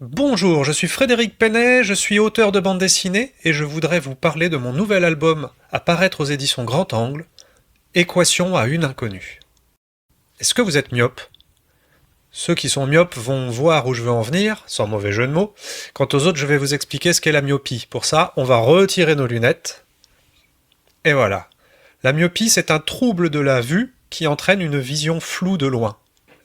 Bonjour, je suis Frédéric Pennet, je suis auteur de bande dessinée et je voudrais vous parler de mon nouvel album à paraître aux éditions Grand Angle, Équation à une inconnue. Est-ce que vous êtes myope? Ceux qui sont myopes vont voir où je veux en venir, sans mauvais jeu de mots. Quant aux autres, je vais vous expliquer ce qu'est la myopie. Pour ça, on va retirer nos lunettes. Et voilà. La myopie, c'est un trouble de la vue qui entraîne une vision floue de loin.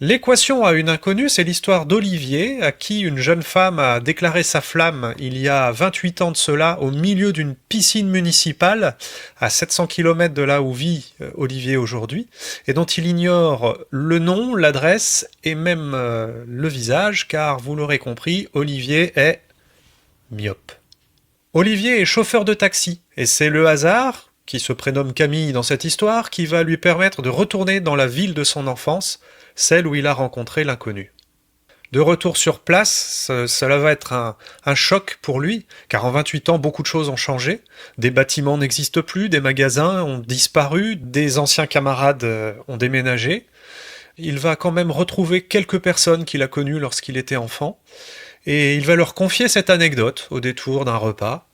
L'équation à une inconnue, c'est l'histoire d'Olivier, à qui une jeune femme a déclaré sa flamme il y a 28 ans de cela, au milieu d'une piscine municipale, à 700 km de là où vit Olivier aujourd'hui, et dont il ignore le nom, l'adresse et même le visage, car vous l'aurez compris, Olivier est myope. Olivier est chauffeur de taxi, et c'est le hasard, qui se prénomme Camille dans cette histoire, qui va lui permettre de retourner dans la ville de son enfance, celle où il a rencontré l'inconnu. De retour sur place, cela va être un choc pour lui, car en 28 ans, beaucoup de choses ont changé. Des bâtiments n'existent plus, des magasins ont disparu, des anciens camarades ont déménagé. Il va quand même retrouver quelques personnes qu'il a connues lorsqu'il était enfant, et il va leur confier cette anecdote au détour d'un repas.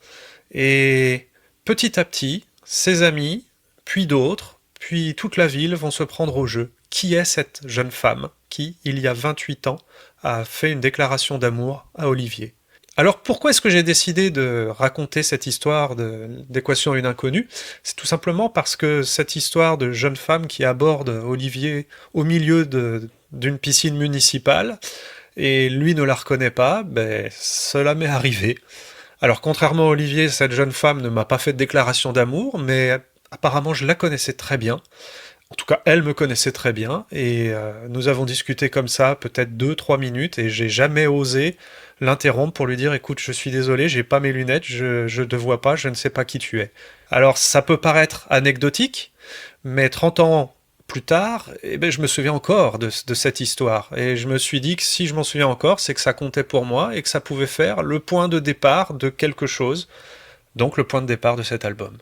Et petit à petit, ses amis, puis d'autres, puis toute la ville vont se prendre au jeu. Qui est cette jeune femme qui, il y a 28 ans, a fait une déclaration d'amour à Olivier? Alors pourquoi est-ce que j'ai décidé de raconter cette histoire d'équation à une inconnue? C'est tout simplement parce que cette histoire de jeune femme qui aborde Olivier au milieu d'une piscine municipale, et lui ne la reconnaît pas, ben, cela m'est arrivé. Alors contrairement à Olivier, cette jeune femme ne m'a pas fait de déclaration d'amour, mais apparemment je la connaissais très bien. En tout cas, elle me connaissait très bien, et nous avons discuté comme ça, peut-être 2, 3 minutes, et j'ai jamais osé l'interrompre pour lui dire écoute, je suis désolé, j'ai pas mes lunettes, je te vois pas, je ne sais pas qui tu es. Alors ça peut paraître anecdotique, mais 30 ans plus tard, eh ben, je me souviens encore de cette histoire, et je me suis dit que si je m'en souviens encore, c'est que ça comptait pour moi, et que ça pouvait faire le point de départ de quelque chose, donc le point de départ de cet album.